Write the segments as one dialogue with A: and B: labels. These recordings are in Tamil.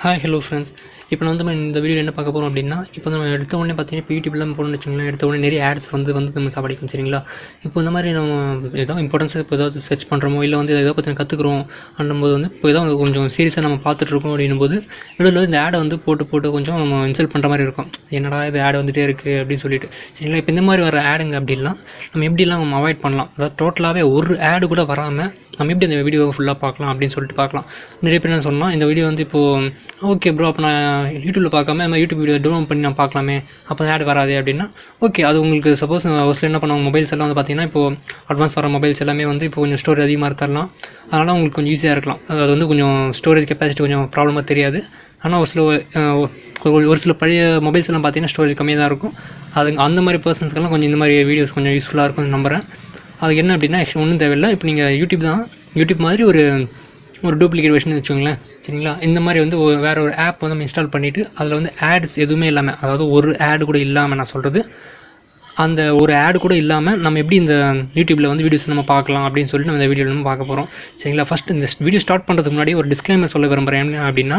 A: Hi hello friends. இப்போ நம்ம இந்த வீடியோவில் என்ன பார்க்க போகிறோம் அப்படின்னா, இப்போ நம்ம எடுத்த உடனே பார்த்தீங்கன்னா இப்போ யூடியூப்லாம் போகணும்னு வச்சுக்கோங்களேன், எடுத்த உடனே நிறைய ஆட்ஸ் வந்து நம்ம சாப்பிடிக்கும். சரிங்களா? இப்போ இந்த மாதிரி நம்ம ஏதோ இம்பார்ட்டன்ஸ் இப்போ ஏதாவது சர்ச் பண்ணுறோமோ இல்லை வந்து ஏதோ பற்றி கற்றுக்குறோம் அப்படின்போது வந்து இப்போ ஏதோ கொஞ்சம் சீரியஸாக நம்ம பார்த்துட்ருக்கோம் அப்படின்னும் போது நடுவில் இந்த ஆடை வந்து போட்டு கொஞ்சம் நம்ம இன்சல்ட் பண்ணுற மாதிரி இருக்கும். என்னடா இது ஆடு வந்துகிட்டே இருக்குது அப்படின்னு சொல்லிட்டு. சரிங்களா? இப்போ இந்த மாதிரி வர ஆடுங்க அப்படின்லாம் நம்ம எப்படிலாம் நம்ம அவாய்ட் பண்ணலாம், அதாவது டோட்டலாகவே ஒரு ஆடு கூட வராமல் நம்ம எப்படி அந்த வீடியோவை ஃபுல்லாக பார்க்கலாம் அப்படின்னு சொல்லிட்டு பார்க்கலாம். நிறைய பேர் என்ன சொன்னால், இந்த வீடியோ வந்து இப்போது ஓகே ப்ரோ, அப்போ நான் யூடியூப்பில் பார்க்காம நம்ம யூடியூப் வீடியோ டவுன்லோட் பண்ணி நான் பார்க்கலாமே, அப்போ ஆட் வராது அப்படின்னா ஓகே. அது உங்களுக்கு சப்போஸ் ஒரு சில என்ன பண்ணுவாங்க, மொபைல்ஸ் எல்லாம் வந்து பார்த்திங்கன்னா இப்போது அட்வான்ஸ் வர மொபைல்ஸ் எல்லாமே வந்து இப்போ கொஞ்சம் ஸ்டோரேஜ் அதிகமாக தரலாம். அதனால் உங்களுக்கு கொஞ்சம் ஈஸியாக இருக்கலாம். அது வந்து கொஞ்சம் ஸ்டோரேஜ் கெப்பாசிட்டி கொஞ்சம் ப்ராப்ளமாக தெரியாது. ஆனால் ஒரு சில பழைய மொபைல்ஸ் எல்லாம் பார்த்திங்கன்னா ஸ்டோரேஜ் கம்மியாக தான் இருக்கும். அது அந்த மாதிரி பர்சன்ஸ்க்கெல்லாம் கொஞ்சம் இந்த மாதிரி வீடியோஸ் கொஞ்சம் யூஸ்ஃபுல்லாக இருக்கும்னு நம்புகிறேன். அது என்ன அப்படின்னா ஆக்சுவலி ஒன்றும் தேவையில்லை. இப்போ நீங்கள் யூடியூப் மாதிரி ஒரு டூப்ளிகேட் வெர்ஷன் வச்சுக்கோங்களேன். சரிங்களா? இந்த மாதிரி வந்து வேறு ஒரு ஆப் வந்து நம்ம இன்ஸ்டால் பண்ணிவிட்டு அதில் வந்து ஆட்ஸ் எதுவுமே இல்லாமல், அதாவது ஒரு ஆடு கூட இல்லாமல், நான் சொல்கிறது அந்த ஒரு ஆடு கூட இல்லாமல் நம்ம எப்படி இந்த யூடியூப்பில் வந்து வீடியோஸ் நம்ம பார்க்கலாம் அப்படின்னு சொல்லிட்டு நம்ம இந்த வீடியோவில் நம்ம பார்க்க போகிறோம். சரிங்களா? ஃபஸ்ட் இந்த வீடியோ ஸ்டார்ட் பண்ணுறதுக்கு முன்னாடி ஒரு டிஸ்க்ளைமர் சொல்ல விரும்புகிறேன். என்ன அப்படின்னா,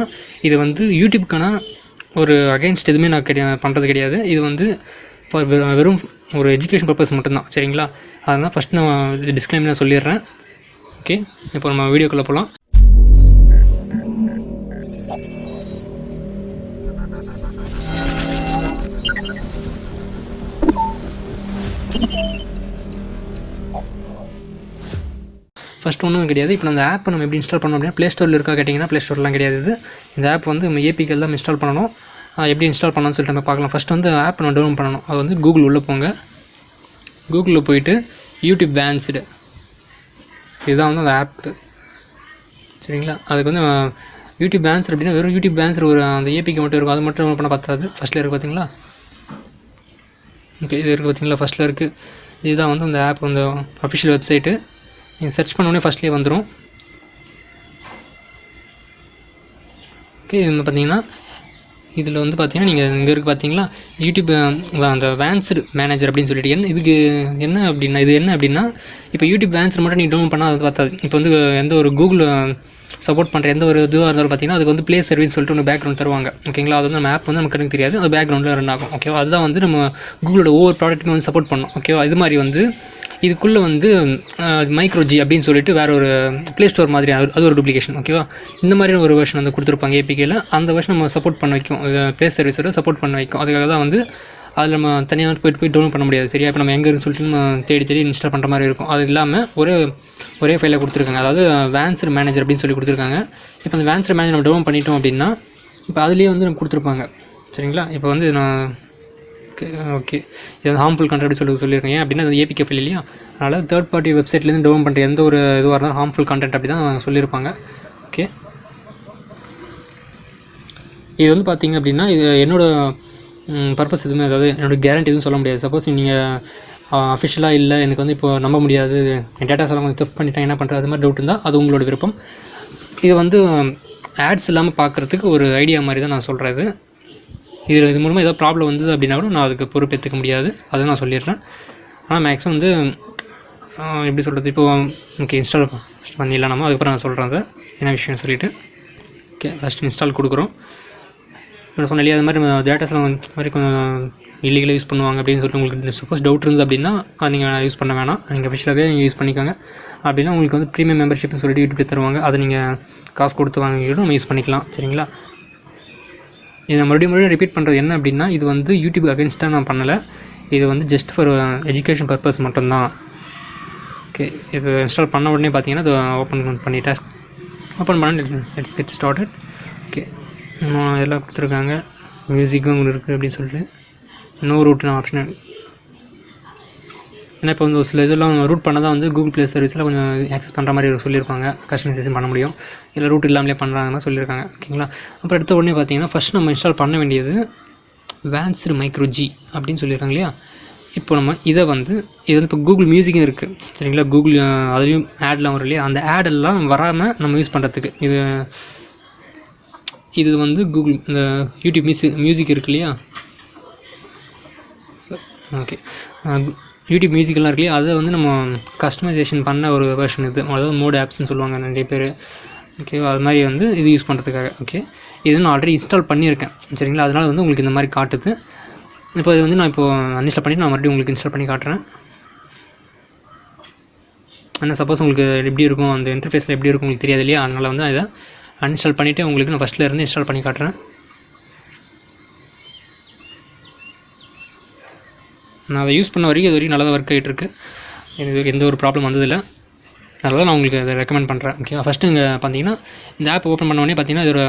A: இது வந்து யூடியூப்க்கான ஒரு அகைன்ஸ்ட் எதுவுமே நான் பண்ணுறது கிடையாது. இது வந்து இப்போ வெறும் ஒரு எஜுகேஷன் பர்பஸ் மட்டும்தான். சரிங்களா? அதனால் ஃபஸ்ட் நான் டிஸ்க்ளைமர் நான் சொல்லிடுறேன். ஓகே, இப்போ நம்ம வீடியோக்குள்ளே போகலாம். ஃபஸ்ட் ஒன்றும் கிடையாது. இப்போ அந்த ஆப்பை நம்ம எப்படி இன்ஸ்டால் பண்ணோம் அப்படின்னா, ப்ளே ஸ்டோரில் இருக்கா கேட்டிங்கன்னா ப்ளே ஸ்டோர்லாம் கிடையாது. இந்த ஆப் வந்து நம்ம ஏபிக்கு தான் இன்ஸ்டால் பண்ணணும். எப்படி இன்ஸ்டால் பண்ணணும்னு சொல்லிட்டு நம்ம பார்க்கலாம். ஃபஸ்ட் வந்து ஆப் நம்ம டவுன்லோட் பண்ணணும். அது வந்து கூகுள் உள்ளே போங்க. கூகுளில் போயிட்டு யூடியூப் வேன்ஸ்டு, இதுதான் வந்து அந்த ஆப்பு. சரிங்களா? அதுக்கு வந்து யூடியூப் வேன்ஸ்டு அப்படின்னா வெறும் யூடியூப் வேன்ஸ்டு ஒரு அந்த ஏபிக்கு மட்டும் இருக்கும். அது மட்டும் பண்ண பார்த்தாது. ஃபஸ்ட்டில் இருக்குது பார்த்தீங்களா? ஓகே, இது இருக்குது பார்த்தீங்களா? ஃபஸ்ட்டில் இருக்குது. இதுதான் வந்து அந்த ஆப் வந்து அஃபிஷியல் வெப்சைட்டு. நீங்கள் சர்ச் பண்ணோடனே ஃபஸ்ட்லேயே வந்துடும். ஓகே, இது பார்த்தீங்கன்னா இதில் வந்து பார்த்தீங்கன்னா நீங்கள் இங்கே இருக்குது பார்த்தீங்களா, யூடியூப் அந்த வான்ஸ்டு மேனேஜர் அப்படின்னு சொல்லிட்டு இதுக்கு என்ன அப்படின்னா இப்போ யூடியூப் வேன்ஸ்டு மட்டும் நீங்கள் டவுன்லோட் பண்ணால் அது பார்த்தாது. இப்போ வந்து எந்த ஒரு கூகுள் சப்போர்ட் பண்ணுற எந்த ஒரு இதுவாக இருந்தாலும் பார்த்தீங்கன்னா அதுக்கு வந்து ப்ளே சர்வீஸ் சொல்லிட்டு ஒன்று பேக்ரவுண்ட் தருவாங்க. ஓகேங்களா? அது வந்து நம்ம ஆப் வந்து நமக்கு எனக்கு தெரியாது, அது பேக்ரவுண்டில் ரன் ஆகும். ஓகேவா? அதுதான் வந்து நம்ம கூகுளோட ஒவ்வொரு ப்ராடக்ட்டுமே வந்து சப்போர்ட் பண்ணணும். ஓகேவா? இது மாதிரி வந்து இதுக்குள்ளே வந்து microG அப்படின்னு சொல்லிட்டு வேறு ஒரு ப்ளே ஸ்டோர் மாதிரி அது ஒரு டூப்ளிகேஷன். ஓகேவா? இந்த மாதிரியான ஒரு வெர்ஷன் வந்து கொடுத்துருப்பாங்க ஏபிகேயில். அந்த வெர்ஷன் நம்ம சப்போர்ட் பண்ண வைக்கும், ப்ளே சர்வீஸோட சப்போர்ட் பண்ண வைக்கும். அதுக்காக தான் வந்து அதில் நம்ம தனியாக போய் டவுன்லோட் பண்ண முடியாது. சரியா? இப்போ நம்ம எங்கே இருக்குன்னு சொல்லிட்டு நம்ம தேடி இன்ஸ்டால் பண்ணுற மாதிரி இருக்கும். அது இல்லாமல் ஒரே ஃபைலில் கொடுத்துருக்காங்க. அதாவது வான்ஸ்டு மேனேஜர் அப்படின்னு சொல்லி கொடுத்துருக்காங்க. இப்போ அந்த வான்ஸ்டு மேனேஜர் நம்ம டவுன்லோட் பண்ணிட்டோம் அப்படின்னா இப்போ அதுலேயே வந்து நம்ம கொடுத்துருப்பாங்க. சரிங்களா? இப்போ வந்து நான் ஓகே இது ஹார்ம்ஃபுல் கண்டென்ட் அப்படி சொல்லியிருக்கேன். ஏன் அப்படின்னா அது ஏபிகே ஃபைல் இல்லையா? அதனால் தேர்ட் பார்ட்டி வெப்சைட்லேருந்து டவுன்லோட் பண்ணுற எந்த ஒரு இதுவாக இருந்தாலும் ஹார்ம்ஃபுல் கண்டென்ட் அப்படி தான் சொல்லியிருப்பாங்க. ஓகே, இது வந்து பார்த்திங்க அப்படின்னா இது என்னோடய பர்பஸ் எதுவுமே, அதாவது என்னோடய கேரண்டி எதுவும் சொல்ல முடியாது. சப்போஸ் நீங்கள் அஃபிஷியலாக இல்லை, எனக்கு வந்து இப்போ நம்ப முடியாது, என் டேட்டாஸ் எல்லாம் கொஞ்சம் தெஃப்ட் பண்ணிட்டேன், என்ன பண்ணுறது, அது மாதிரி டவுட் இருந்தால் அது உங்களோட விருப்பம். இது வந்து ஆட்ஸ் இல்லாமல் பார்க்குறதுக்கு ஒரு ஐடியா மாதிரி தான் நான் சொல்கிறது. இது மூலமாக ஏதோ ப்ராப்ளம் வந்தது அப்படின்னா கூட நான் அதுக்கு பொறுப்பேற்றுக்க முடியாது, அதை நான் சொல்லிடுறேன். ஆனால் மேக்ஸிமம் வந்து எப்படி சொல்கிறது, இப்போ ஓகே இன்ஸ்டால் பண்ணிடலாம் நம்ம. அதுக்கப்புறம் நான் சொல்கிறேன் அதை என்ன விஷயம் சொல்லிவிட்டு. ஓகே, ஃபஸ்ட் இன்ஸ்டால் கொடுக்குறோம். இப்போ சொன்ன இல்லையா, அது மாதிரி நம்ம டேட்டாஸ்லாம் மாதிரி கொஞ்சம் இல்லீகலாக யூஸ் பண்ணுவாங்க அப்படின்னு சொல்லிட்டு உங்களுக்கு சப்போஸ் டவுட் இருந்தது அப்படின்னா அது நீங்கள் யூஸ் பண்ண வேணாம். நீங்கள் அஃபிஷியலாகவே நீங்கள் யூஸ் பண்ணிக்கோங்க. அப்படின்னா உங்களுக்கு வந்து ப்ரீமியம் மெம்பர்ஷிப்னு சொல்லிட்டு யூடியூப் தருவாங்க. அதை நீங்கள் காசு கொடுத்து வாங்கிக்கிட்டு நம்ம யூஸ் பண்ணிக்கலாம். சரிங்களா? இதை மறுபடியும் ரிப்பீட் பண்ணுறது என்ன அப்படின்னா, இது வந்து யூடியூப் அகென்ஸ்டாக நான் பண்ணலை. இது வந்து ஜஸ்ட் ஃபார் எஜுகேஷன் பர்பஸ் மட்டும்தான். ஓகே, இது இன்ஸ்டால் பண்ண உடனே பார்த்தீங்கன்னா அது ஓப்பன் பண்ணிட்டேன். ஓப்பன் பண்ண லெட்ஸ் கெட் ஸ்டார்டட். ஓகே, எல்லாம் கொடுத்துருக்காங்க. மியூசிக்கும் இருக்குது அப்படின்னு சொல்லிட்டு நோ ரூட்னு ஆப்ஷன். ஏன்னா இப்போ வந்து ஒரு சில இதெல்லாம் ரூட் பண்ண தான் வந்து கூகுள் ப்ளே சர்வீஸில் கொஞ்சம் ஆக்சஸ் பண்ணுற மாதிரி சொல்லியிருப்பாங்க, கஸ்டமைசேஷன் பண்ண முடியும், இல்லை ரூட் இல்லாமலே பண்ணுறாங்கன்னு சொல்லியிருக்காங்க. ஓகேங்களா? அப்புறம் எடுத்த உடனே பார்த்தீங்கன்னா ஃபஸ்ட் நம்ம இன்ஸ்டால் பண்ண வேண்டியது vanced microG அப்படின்னு சொல்லியிருக்காங்க இல்லையா? இப்போ நம்ம இது வந்து இப்போ கூகுள் மியூசிக்கும் இருக்குது. சரிங்களா? கூகுள் அதுலேயும் ஆட்லாம் வரும் இல்லையா? அந்த ஆடெல்லாம் வராமல் நம்ம யூஸ் பண்ணுறதுக்கு இது வந்து கூகுள் இந்த யூடியூப் மியூசிக் இருக்கு இல்லையா? ஓகே, யூடியூப் மியூசிக்கெல்லாம் இருக்கு இல்லையா? அதை வந்து நம்ம கஸ்டமைசேஷன் பண்ண ஒரு வெர்ஷன் இது. அதாவது மோட் ஆப்ஸ்ன்னு சொல்லுவாங்க நிறைய பேர். ஓகேவா? அது மாதிரி வந்து இது யூஸ் பண்ணுறதுக்காக. ஓகே, இது நான் ஆல்ரெடி இன்ஸ்டால் பண்ணியிருக்கேன் சரிங்களா, அதனால் வந்து உங்களுக்கு இந்த மாதிரி காட்டுது. இப்போ இது வந்து நான் இப்போது அன்இன்ஸ்டால் பண்ணிவிட்டு நான் மறுபடியும் உங்களுக்கு இன்ஸ்டால் பண்ணி காட்டுறேன். ஆனால் சப்போஸ் உங்களுக்கு எப்படி இருக்கும், அந்த இன்டர்ஃபேஸில் எப்படி இருக்கும் உங்களுக்கு தெரியாது இல்லையா, அதனால் வந்து இதை அன்இன்ஸ்டால் பண்ணிவிட்டு உங்களுக்கு நான் ஃபஸ்ட்டில் இருந்து இன்ஸ்டால் பண்ணி காட்டுறேன். நான் அதை யூஸ் பண்ண வரைக்கும் இது வரைக்கும் நல்லா தான் ஒர்க் ஆகிட்டுருக்கு. எனக்கு எந்த ஒரு ப்ராப்ளம் வந்ததில்லை. அதனால் நான் உங்களுக்கு அதை ரெக்கமெண்ட் பண்ணுறேன். ஓகே, ஃபஸ்ட்டு இங்கே பார்த்தீங்கன்னா இந்த ஆப் ஓப்பன் பண்ண உடனே பார்த்தீங்கன்னா இதோட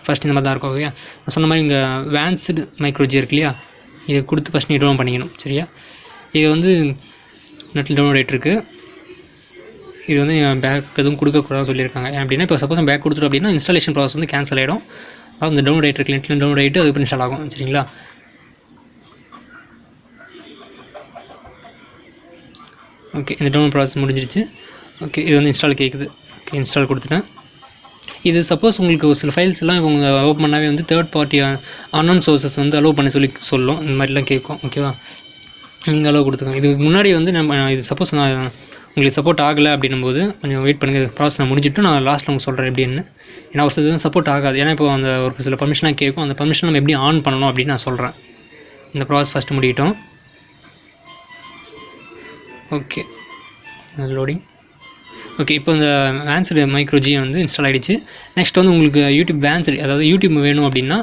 A: ஃபஸ்ட் இந்த மாதிரி தான் இருக்கும். ஓகே, நான் சொன்ன மாதிரி இங்கே vanced microG இருக்கு இல்லையா, இதை கொடுத்து ஃபஸ்ட் நீ டவுன்லோட் பண்ணிக்கணும். சரியா, இது வந்து நெட்டில் டவுன்லோட் ஆகிட்டுருக்கு. இது வந்து பேக் எதுவும் கொடுக்கக்கூடாது சொல்லியிருக்காங்க. அப்படின்னா இப்போ சப்போஸ் பேக் கொடுத்துட்டோம் அப்படின்னா இன்ஸ்டாலேஷன் ப்ராசஸ் வந்து கேன்சல் ஆகிடும். அதாவது இந்த டவுன்லோட் ஆகிட்டு இருக்கு, நெட்டில் டவுன்லோட் ஆகிட்டு அது இன்ஸ்டால் ஆகும். சரிங்களா, ஓகே, இந்த டவுன்லோட் ப்ராசஸ் முடிஞ்சிருச்சு. ஓகே, இது வந்து இன்ஸ்டால் கேட்குது. ஓகே, இன்ஸ்டால் கொடுத்துட்டேன். இது சப்போஸ் உங்களுக்கு ஒரு சில ஃபைல்ஸ்லாம் இவங்க ஓப்பன் பண்ணாவே வந்து தேர்ட் பார்ட்டி அன்னோன் சோர்ஸஸ் வந்து அலோவ் பண்ணி சொல்லும். இந்த மாதிரிலாம் கேட்கும். ஓகேவா, நீங்கள் அலோவ் கொடுத்துக்கோங்க. இதுக்கு முன்னாடி வந்து நம்ம இது சப்போஸ் நான் உங்களுக்கு சப்போர்ட் ஆகலை அப்படின்னும்போது கொஞ்சம் வெயிட் பண்ணுங்கள். ப்ராசஸ் நான் முடிச்சுட்டு நான் லாஸ்ட்டில் உங்களுக்கு சொல்கிறேன் எப்படின்னு. ஏன்னா ஒரு சில சப்போர்ட் ஆகாது. ஏன்னா இப்போ அந்த ஒரு சில பர்மிஷனாக கேட்கும். அந்த பர்மிஷன் நம்ம எப்படி ஆன் பண்ணணும் அப்படின்னு நான் சொல்கிறேன். இந்த ப்ராசஸ் ஃபஸ்ட்டு முடியட்டும். Okay, loading. ஓகே, இப்போ இந்த vanced microG வந்து இன்ஸ்டால் ஆகிடுச்சு. நெக்ஸ்ட் வந்து உங்களுக்கு யூடியூப் vanced, அதாவது யூடியூப் வேணும் அப்படின்னா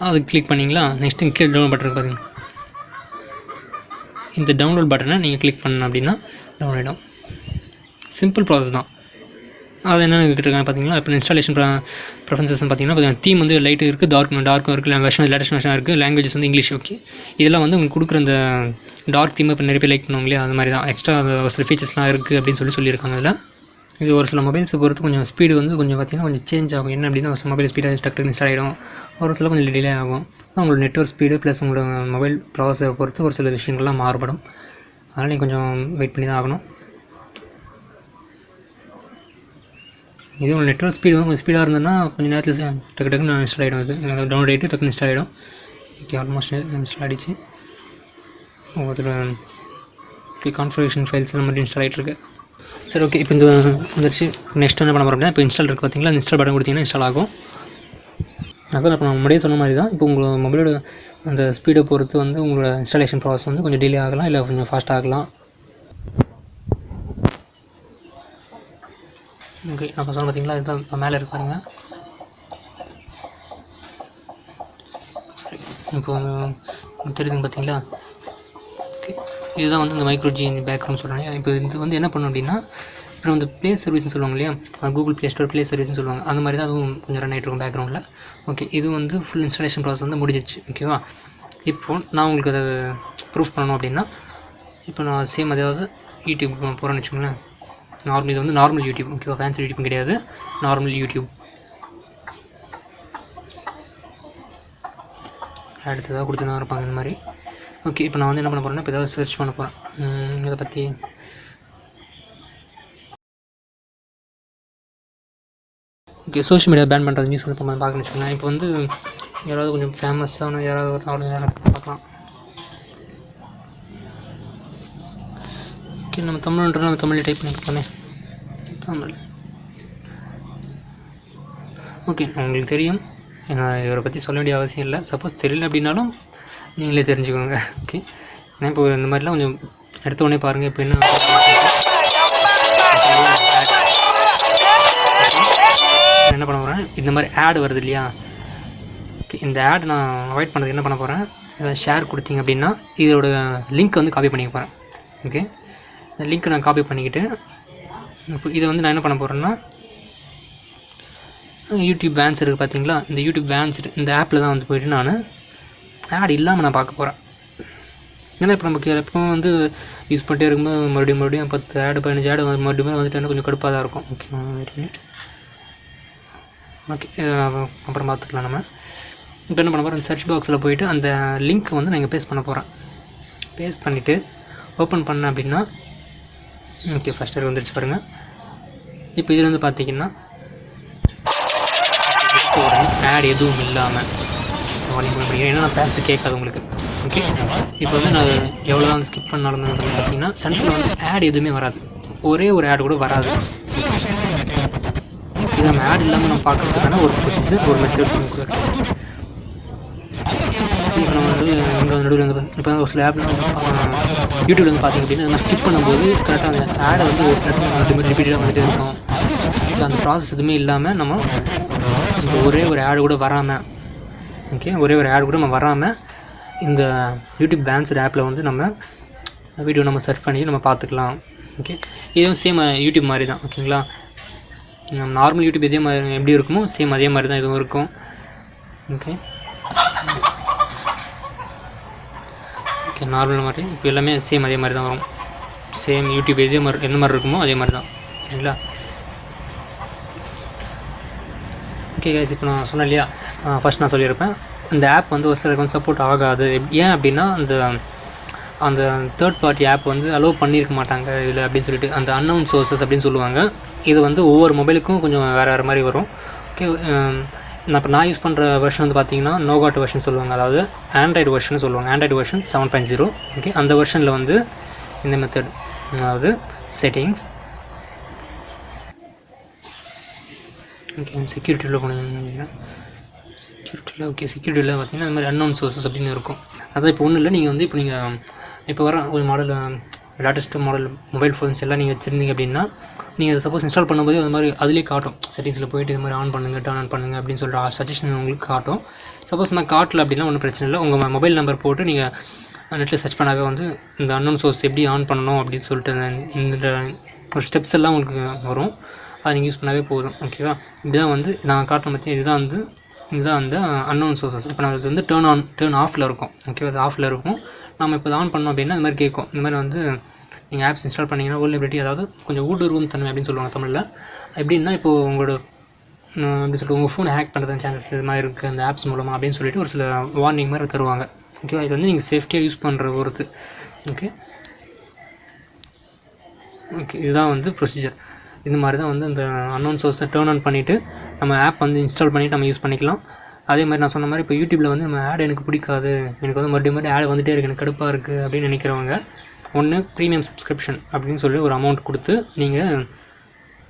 A: அது கிளிக் பண்ணிங்களா. நெக்ஸ்ட்டு கீழே டவுன்லோட் பட்டன் பார்த்தீங்கன்னா இந்த டவுன்லோட் பட்டனை நீங்கள் கிளிக் பண்ணணும் அப்படின்னா டவுன்லோட் ஆகிடும். சிம்பிள் ப்ராசஸ் தான். அது என்னென்னு கேட்டிருக்காங்க பார்த்தீங்களா. இப்போ இன்ஸ்டாலேஷன் ப்ரெஃபரன்சஸ் பார்த்தீங்கன்னா தீம் வந்து லைட்டு இருக்குது, டார்க்கும் இருக்குது, வெர்ஷன் லேட்டஸ்ட் வெர்ஷன் இருக்குது, லாங்குவேஜஸ் வந்து இங்கிலீஷ். ஓகே, இதெல்லாம் வந்து உங்களுக்கு கொடுக்குற அந்த டார்க் தீம் இப்போ நிறைய பேர் லைக் பண்ணுவாங்க இல்லையா, அது மாதிரி தான் எக்ஸ்ட்ரா ஒரு சில ஃபீச்சர்ஸ்லாம் இருக்குது அப்படின்னு சொல்லியிருக்காங்க. அதில் இது ஒரு சில மொபைல்ஸை பொறுத்து கொஞ்சம் ஸ்பீடு வந்து கொஞ்சம் பார்த்திங்கன்னா கொஞ்சம் சேஞ்ச் ஆகும். என்ன அப்படின்னா ஒரு சில மொபைல் ஸ்பீடாக டக்குனு இன்ஸ்டால் ஆகிடும், ஒரு சில கொஞ்சம் டிலே ஆகும். உங்களோட நெட்வொர்க் ஸ்பீடு ப்ளஸ் உங்களோட மொபைல் ப்ராசஸரை பொறுத்து ஒரு சில விஷயங்கள்லாம் மாறுபடும். அதனால் நீங்கள் கொஞ்சம் வெயிட் பண்ணி தான் ஆகணும். இது உங்கள் நெட்வொர்க் ஸ்பீடு வந்து கொஞ்சம் ஸ்பீடாக இருந்ததுன்னா கொஞ்சம் நேரத்தில் டக்குன்னு இன்ஸ்டால் ஆகிடும். அது டவுன்லோட் ஆகிட்டு டக்குன்னு இன்ஸ்டால் ஆகிடும். ஓகே, ஆல்மோஸ்ட் இன்ஸ்டால் ஆகிடுச்சு. அதில் கான்ஃபிகரேஷன் ஃபைல்ஸ் எல்லாம் மட்டும் இன்ஸ்டால் ஆகிட்டுருக்கு. சரி, ஓகே, இப்போ இந்த வந்துருச்சு. நெக்ஸ்ட் என்ன பண்ண போகிறோம் அப்படின்னா இப்போ இன்ஸ்டால் இருக்குது பார்த்தீங்களா, இன்ஸ்டால் பட்டன் கொடுத்தீங்கன்னா இன்ஸ்டால் ஆகும். அதான் இப்போ நான் முன்னாடியே சொன்ன மாதிரி தான். இப்போ உங்களோட மொபைலோட அந்த ஸ்பீடை பொறுத்து வந்து உங்களோட இன்ஸ்டாலேஷன் ப்ராசஸ் வந்து கொஞ்சம் டிலே ஆகலாம், இல்லை கொஞ்சம் ஃபாஸ்ட் ஆகலாம். ஓகே, அப்போ சொன்ன பார்த்தீங்களா, இதுதான் இப்போ மேலே இருப்பாருங்க. இப்போ தெரியுதுங்க பார்த்தீங்களா. ஓகே, இதுதான் வந்து இந்த microG பேக்ரவுண்ட் சொல்கிறாங்க. இப்போ இது வந்து என்ன பண்ணணும் அப்படின்னா இப்போ வந்து ப்ளே சர்வீஸ்னு சொல்லுவாங்க இல்லையா, கூகுள் ப்ளே ஸ்டோர் ப்ளே சர்வீஸ்னு சொல்லுவாங்க. அந்த மாதிரி தான் அதுவும் கொஞ்சம் ரன் ஆகிட்டு இருக்கும் பேக்ரவுண்டில். ஓகே, இது வந்து ஃபுல் இன்ஸ்டாலேஷன் ப்ராசஸ் வந்து முடிஞ்சிச்சு. ஓகேவா, இப்போது நான் உங்களுக்கு அதை ப்ரூஃப் பண்ணணும் அப்படின்னா இப்போ நான் சேம் அதாவது யூடியூப் போகிறேன்னு வச்சுக்கோங்களேன். இது வந்து நார்மல் யூடியூப். ஓகேவா, vanced யூடியூப் கிடையாது, நார்மல் யூடியூப். ஆட்ஸ் ஏதாவது கொடுத்து தான் இருப்பாங்க இந்த மாதிரி. ஓகே, இப்போ நான் வந்து என்ன பண்ண போகிறேன்னா இப்போ ஏதாவது சர்ச் பண்ண போகிறேன் இதை பற்றி. ஓகே, சோஷியல் மீடியா பேன் பண்ணுறது நியூஸ் வந்து இப்போ பார்க்கணும்னு வச்சுக்கோங்களேன். இப்போ வந்து யாராவது கொஞ்சம் ஃபேமஸான யாராவது பார்க்கலாம். ஓகே, நம்ம தமிழில் டைப் பண்ணியிருக்கோமே தமிழ். ஓகே, உங்களுக்கு தெரியும், நான் இவரை பற்றி சொல்ல வேண்டிய அவசியம் இல்லை. சப்போஸ் தெரியல அப்படின்னாலும் நீங்களே தெரிஞ்சுக்கோங்க. ஓகே, ஏன்னா இப்போ இந்த மாதிரிலாம் கொஞ்சம் எடுத்த உடனே பாருங்கள். இப்போ என்ன பண்ண போகிறேன், இந்த மாதிரி ஆட் வருது இல்லையா. ஓகே, இந்த ஆட் நான் அவாய்ட் பண்ணுறது என்ன பண்ண போகிறேன், ஏதாவது ஷேர் கொடுத்தீங்க அப்படின்னா இதோட லிங்க் வந்து காப்பி பண்ணிக்க போகிறேன். ஓகே, இந்த லிங்க்கை நான் காப்பி பண்ணிக்கிட்டு இப்போ இதை வந்து நான் என்ன பண்ண போகிறேன்னா யூடியூப் vanced இருக்குது பார்த்தீங்களா, இந்த யூடியூப் vanced இந்த ஆப்பில் தான் வந்து போய்ட்டு நான் ஆட் இல்லாமல் நான் பார்க்க போகிறேன். ஏன்னா இப்போ நமக்கு எப்பவும் வந்து யூஸ் பண்ணிட்டே இருக்கும்போது மறுபடியும் 10 ஆடு 15 ஆடு மறுபடியும் வந்துட்டு கொஞ்சம் கடுப்பாக தான் இருக்கும். Okay, wait minute. ஓகே, அப்புறம் பார்த்துக்கலாம். நம்ம இப்போ என்ன பண்ண போகிறோம், சர்ச் பாக்ஸில் போய்ட்டு அந்த லிங்க் வந்து நான் இங்கே பேஸ்ட் பண்ண போகிறேன். பேஸ்ட் பண்ணிவிட்டு ஓப்பன் பண்ணேன் அப்படின்னா ஓகே, ஃபஸ்ட்டு வந்துருச்சு பாருங்கள். இப்போ இதில் வந்து பார்த்தீங்கன்னா ஆட் எதுவும் இல்லாமல் ஏன்னா நான் பேஸ்ட்டு கேட்காது உங்களுக்கு. ஓகே, இப்போ வந்து நான் எவ்வளோ தான் ஸ்கிப் பண்ணாலும் பார்த்தீங்கன்னா சென்டரில் வந்து ஆட் எதுவுமே வராது, ஒரே ஒரு ஆடு கூட வராது. இதை நம்ம ஆட் இல்லாமல் நம்ம பார்க்கறதுக்கான ஒரு ப்ரொசீஜர், ஒரு மெத்தட் நமக்கு இருக்குது. இப்போ நம்ம நடுவில் வந்து இப்போ ஒரு சில ஆப்லாம் யூடியூப்ல வந்து பார்த்திங்க அப்படின்னா நம்ம ஸ்கிப் பண்ணும்போது கரெக்டாக அந்த ஆடை வந்து ஒரு சில இடத்துல ரிப்பீட்டாக வந்துகிட்டே இருக்கும். இப்போ அந்த ப்ராசஸ் எதுவுமே இல்லாமல் நம்ம ஒரே ஒரு ஆடு கூட வராமல், ஓகே, ஒரே ஒரு ஆடு கூட நம்ம வராமல் இந்த யூடியூப் vanced ஆப்பில் வந்து நம்ம வீடியோ நம்ம சர்ச் பண்ணி நம்ம பார்த்துக்கலாம். ஓகே, இதுவும் சேம் யூடியூப் மாதிரி தான். ஓகேங்களா, நார்மல் யூடியூப் இதே மாதிரி எப்படி இருக்குமோ சேம் அதே மாதிரி தான் இதுவும் இருக்கும். ஓகே ஓகே, நார்மல் மாதிரி இப்போ எல்லாமே சேம் அதே மாதிரி தான் வரும். சேம் யூடியூப் இதே மாதிரி எந்த மாதிரி இருக்குமோ அதே மாதிரி தான். சரிங்களா? ஓகே கைஸ், இப்போ நான் சொன்னேன் இல்லையா, ஃபஸ்ட் நான் சொல்லியிருப்பேன் இந்த ஆப் வந்து ஒரு சிலருக்கு வந்து சப்போர்ட் ஆகாது. ஏன் அப்படின்னா அந்த தேர்ட் பார்ட்டி ஆப் வந்து அலோவ் பண்ணியிருக்க மாட்டாங்க இதில் அப்படின்னு சொல்லிட்டு, அந்த அன்னவுன் சோர்சஸ் அப்படின்னு சொல்லுவாங்க. இது வந்து ஒவ்வொரு மொபைலுக்கும் கொஞ்சம் வேறு மாதிரி வரும். ஓகே, நான் யூஸ் பண்ணுற வெர்ஷன் வந்து பார்த்தீங்கன்னா நோகாட் வெர்ஷன் சொல்லுவாங்க, அதாவது ஆண்ட்ராய்டு வெர்ஷன் சொல்லுவாங்க. Android version 7.0. ஓகே, அந்த வெர்ஷனில் வந்து இந்த மெத்தட், அதாவது செட்டிங்ஸ், ஓகே, செக்யூரிட்டியில் போனீங்கன்னா செக்யூரிட்டியில், ஓகே, செக்யூரிட்டியில் பார்த்தீங்கன்னா இந்த மாதிரி அன்னவுன் சோர்சஸ் அப்படின்னு இருக்கும். அதான் இப்போ ஒன்றும் இல்லை, நீங்கள் வந்து இப்போ வர ஒரு model latest model mobile phones எல்லாம் நீங்கள் வச்சுருந்தீங்க அப்படின்னா நீங்கள் சப்போஸ் இன்ஸ்டால் பண்ணும்போது அது மாதிரி அதிலே காட்டும். செட்டிங்ஸில் போய்ட்டு இது மாதிரி ஆன் பண்ணுங்கள், டர்ன் ஆன் பண்ணுங்கள் அப்படின்னு சொல்கிற சஜஷன் உங்களுக்கு காட்டும். சப்போஸ் நான் காட்டல அப்படின்னா ஒன்றும் பிரச்சனை இல்லை. உங்கள் மொபைல் நம்பர் போட்டு நீங்கள் நெட்டில் சர்ச் பண்ணாவே வந்து இந்த அன்னவுன் சோர்ஸ் எப்படி ஆன் பண்ணணும் அப்படின்னு சொல்லிட்டு இந்த ஒரு ஸ்டெப்ஸ் எல்லாம் உங்களுக்கு வரும். அதை நீங்கள் யூஸ் பண்ணாவே போதும். ஓகேவா, இதுதான் வந்து நான் காட்டுற பற்றி இதுதான் அந்த அன்னவுன் சோர்சஸ். இப்போ நான் அது வந்து டர்ன் ஆஃபில் இருக்கும். ஓகேவா, அது ஆஃபில் இருக்கும். நம்ம இப்போ ஆன் பண்ணோம் அப்படின்னா இந்த மாதிரி கேட்கும். இந்த மாதிரி வந்து நீங்கள் ஆப்ஸ் இன்ஸ்டால் பண்ணிங்கன்னா வல்னரபிலிட்டி, அதாவது கொஞ்சம் ஊடுருவும் தன்மை அப்படின்னு சொல்லுவாங்க தமிழில். எப்படின்னா இப்போது உங்களோட எப்படி சொல்லிட்டு உங்கள் ஃபோனை ஹேக் பண்ணுறதுக்கு சான்சஸ் இது மாதிரி இருக்குது அந்த ஆப்ஸ் மூலமாக அப்படின்னு சொல்லிட்டு ஒரு சில வார்னிங் மாதிரி தருவாங்க. ஓகேவா, இது வந்து நீங்கள் சேஃப்டியாக யூஸ் பண்ணுற பொறுத்து. ஓகே, இதுதான் வந்து ப்ரொசீஜர். இந்த மாதிரி தான் வந்து அந்த அன்னவுன் சோர்ஸை டர்ன் ஆன் பண்ணிவிட்டு நம்ம ஆப் வந்து இன்ஸ்டால் பண்ணிவிட்டு நம்ம யூஸ் பண்ணிக்கலாம். அதே மாதிரி நான் சொன்ன மாதிரி இப்போ யூடியூப்பில் வந்து நம்ம ஆட் எனக்கு பிடிக்காது, எனக்கு வந்து மறுபடியும் ஆட் வந்துகிட்டே இருக்குது, எனக்கு கடுப்பாக இருக்குது அப்படின்னு நினைக்கிறவங்க, ஒன்று ப்ரீமியம் சப்ஸ்கிரிப்ஷன் அப்படின்னு சொல்லி ஒரு அமௌண்ட் கொடுத்து நீங்கள்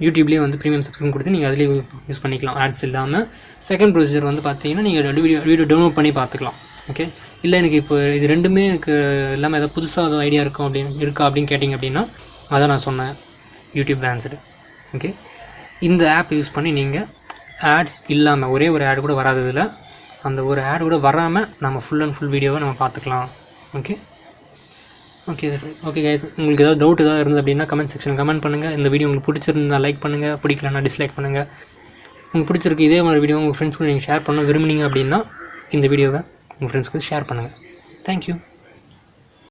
A: யூடியூப்லேயே வந்து ப்ரீமியம் சப்ஸ்கிரிப்ஷன் கொடுத்து நீங்கள் அதிலே யூஸ் பண்ணிக்கலாம் ஆட்ஸ் இல்லாமல். செகண்ட் ப்ரொசீஜர் வந்து பார்த்தீங்கன்னா நீங்கள் வீடியோ டவுன்லோட் பண்ணி பார்த்துக்கலாம். ஓகே, இல்லை எனக்கு இப்போ இது ரெண்டுமே எனக்கு இல்லாமல் ஏதாவது புதுசாக ஐடியா இருக்கா அப்படின்னு கேட்டிங்க அப்படின்னா அதான் நான் சொன்னேன் யூடியூப் vanced. ஓகே, இந்த ஆப் யூஸ் பண்ணி நீங்கள் ஆட்ஸ் இல்லாமல் ஒரே ஒரு ஆட் கூட வராததில் அந்த ஒரு ஆட் கூட வராமல் நம்ம ஃபுல் அண்ட் ஃபுல் வீடியோவை நம்ம பார்த்துக்கலாம். ஓகே கைஸ், உங்களுக்கு ஏதாவது டவுட் ஏதாவது இருந்தது அப்படின்னா கமெண்ட் செக்ஷன் கமெண்ட் பண்ணுங்கள். இந்த வீடியோ உங்களுக்கு பிடிச்சிருந்தா லைக் பண்ணுங்கள், பிடிக்கலன்னா டிஸ்லைக் பண்ணுங்கள். உங்களுக்கு பிடிச்சிருக்கு இதே மாதிரி வீடியோ உங்கள் ஃப்ரெண்ட்ஸ்க்கு நீங்கள் ஷேர் பண்ண விரும்புனீங்க அப்படின்னா இந்த வீடியோவை உங்கள் ஃப்ரெண்ட்ஸ்க்கு ஷேர் பண்ணுங்கள். தேங்க்யூ.